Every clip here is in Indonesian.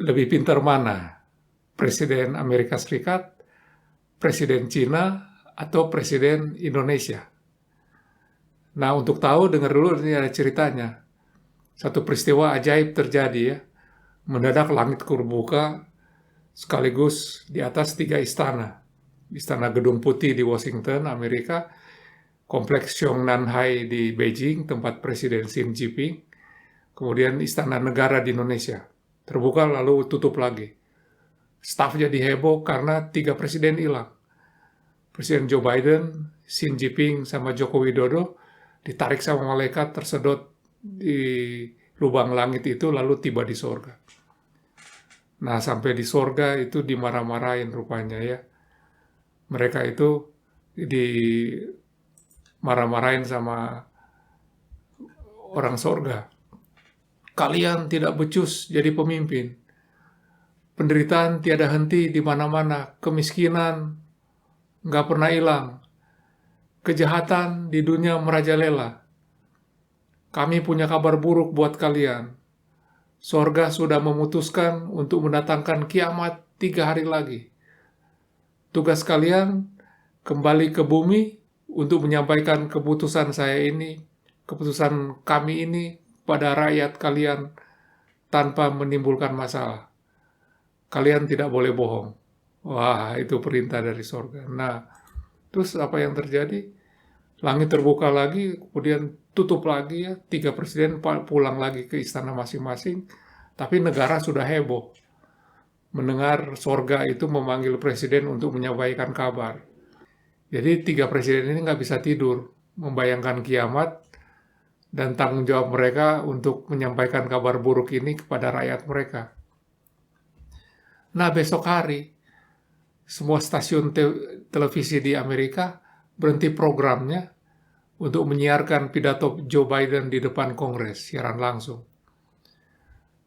Lebih pintar mana? Presiden Amerika Serikat, Presiden Cina, atau Presiden Indonesia? Nah, untuk tahu, dengar dulu, ini ada ceritanya. Satu peristiwa ajaib terjadi ya. Mendadak langit terbuka, sekaligus di atas 3 istana. Istana Gedung Putih di Washington, Amerika, Kompleks Xiongnan-hai di Beijing, tempat Presiden Xi Jinping, kemudian Istana Negara di Indonesia. Terbuka lalu tutup lagi. Staf jadi heboh karena 3 presiden hilang. Presiden Joe Biden, Xi Jinping, sama Joko Widodo ditarik sama malaikat, tersedot di lubang langit itu, lalu tiba di sorga. Nah, sampai di sorga itu dimarah-marahin rupanya ya. Mereka itu dimarah-marahin sama orang sorga. Kalian tidak becus jadi pemimpin. Penderitaan tiada henti di mana-mana. Kemiskinan nggak pernah hilang. Kejahatan di dunia merajalela. Kami punya kabar buruk buat kalian. Sorga sudah memutuskan untuk mendatangkan kiamat 3 hari lagi. Tugas kalian kembali ke bumi untuk menyampaikan keputusan saya ini, keputusan kami ini pada rakyat kalian tanpa menimbulkan masalah. Kalian tidak boleh bohong. Wah, itu perintah dari sorga. Nah, terus apa yang terjadi? Langit terbuka lagi, kemudian tutup lagi ya. 3 presiden pulang lagi ke istana masing-masing. Tapi negara sudah heboh mendengar sorga itu memanggil presiden untuk menyampaikan kabar. Jadi 3 presiden ini nggak bisa tidur, membayangkan kiamat dan tanggung jawab mereka untuk menyampaikan kabar buruk ini kepada rakyat mereka. Nah, besok hari, semua stasiun televisi di Amerika berhenti programnya untuk menyiarkan pidato Joe Biden di depan Kongres, siaran langsung.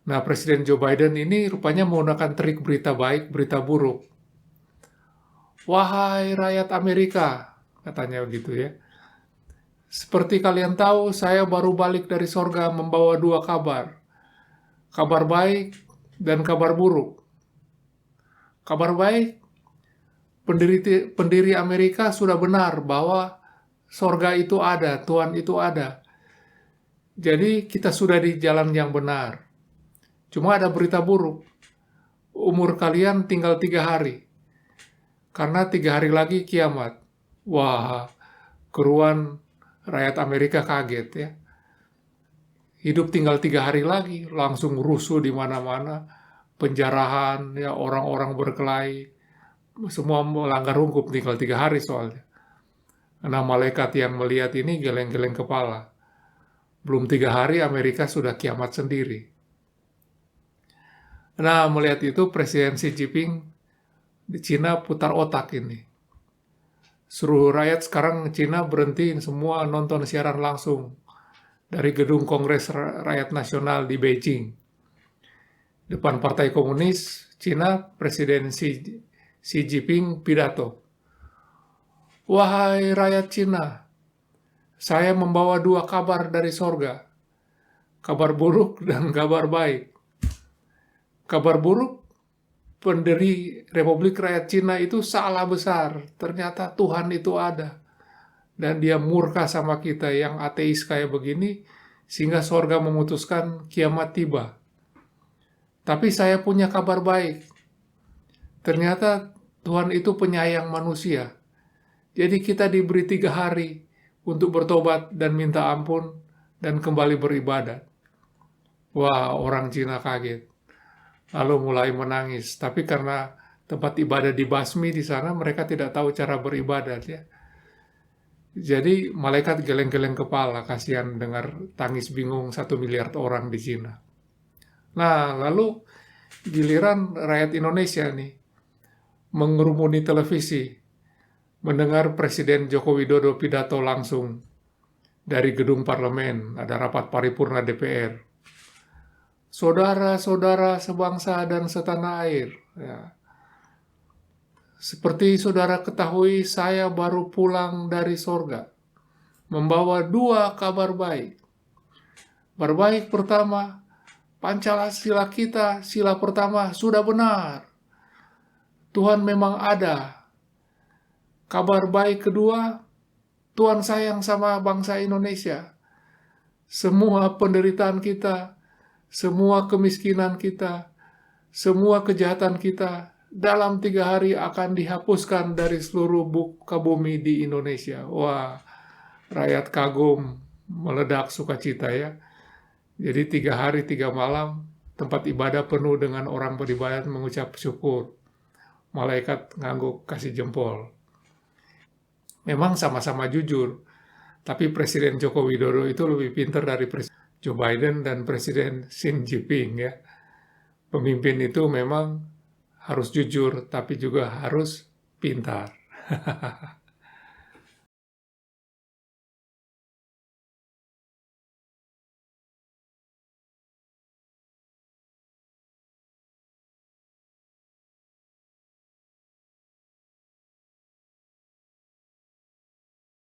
Nah, Presiden Joe Biden ini rupanya menggunakan trik berita baik, berita buruk. Wahai rakyat Amerika, katanya begitu ya. Seperti kalian tahu, saya baru balik dari sorga membawa 2 kabar. Kabar baik dan kabar buruk. Kabar baik, pendiri Amerika sudah benar bahwa sorga itu ada, Tuhan itu ada. Jadi kita sudah di jalan yang benar. Cuma ada berita buruk. Umur kalian tinggal 3 hari. Karena 3 hari lagi kiamat. Wah, keruan rakyat Amerika kaget ya. Hidup tinggal 3 hari lagi, langsung rusuh di mana-mana. Penjarahan, ya orang-orang berkelahi. Semua melanggar hukum, tinggal 3 hari soalnya. Nah, malaikat yang melihat ini geleng-geleng kepala. Belum 3 hari Amerika sudah kiamat sendiri. Nah, melihat itu Presiden Xi Jinping di Cina putar otak ini. Seluruh rakyat sekarang Cina berhenti semua nonton siaran langsung dari gedung Kongres Rakyat Nasional di Beijing. Depan Partai Komunis Cina, Presiden Xi Jinping pidato. Wahai rakyat Cina, saya membawa 2 kabar dari sorga. Kabar buruk dan kabar baik. Kabar buruk, pendiri Republik Rakyat Cina itu salah besar. Ternyata Tuhan itu ada. Dan dia murka sama kita yang ateis kayak begini, sehingga sorga memutuskan kiamat tiba. Tapi saya punya kabar baik. Ternyata Tuhan itu penyayang manusia. Jadi kita diberi 3 hari untuk bertobat dan minta ampun dan kembali beribadat. Wah, orang Cina kaget. Lalu mulai menangis. Tapi karena tempat ibadah dibasmi di sana, mereka tidak tahu cara beribadat ya. Jadi malaikat geleng-geleng kepala, kasihan dengar tangis bingung 1 miliar orang di Cina. Nah, lalu giliran rakyat Indonesia nih mengerumuni televisi, mendengar Presiden Joko Widodo pidato langsung dari gedung parlemen, ada rapat paripurna DPR. Saudara-saudara sebangsa dan setanah air, ya. Seperti saudara ketahui, saya baru pulang dari sorga, membawa 2 kabar baik. Kabar baik pertama, Pancasila kita, sila pertama, sudah benar. Tuhan memang ada. Kabar baik kedua, Tuhan sayang sama bangsa Indonesia. Semua penderitaan kita, semua kemiskinan kita, semua kejahatan kita, dalam 3 hari akan dihapuskan dari seluruh muka bumi di Indonesia. Wah, rakyat kagum, meledak sukacita ya. Jadi 3 hari 3 malam, tempat ibadah penuh dengan orang beribadat mengucap syukur. Malaikat ngangguk kasih jempol. Memang sama-sama jujur, tapi Presiden Joko Widodo itu lebih pintar dari Presiden Joe Biden dan Presiden Xi Jinping ya. Pemimpin itu memang harus jujur, tapi juga harus pintar.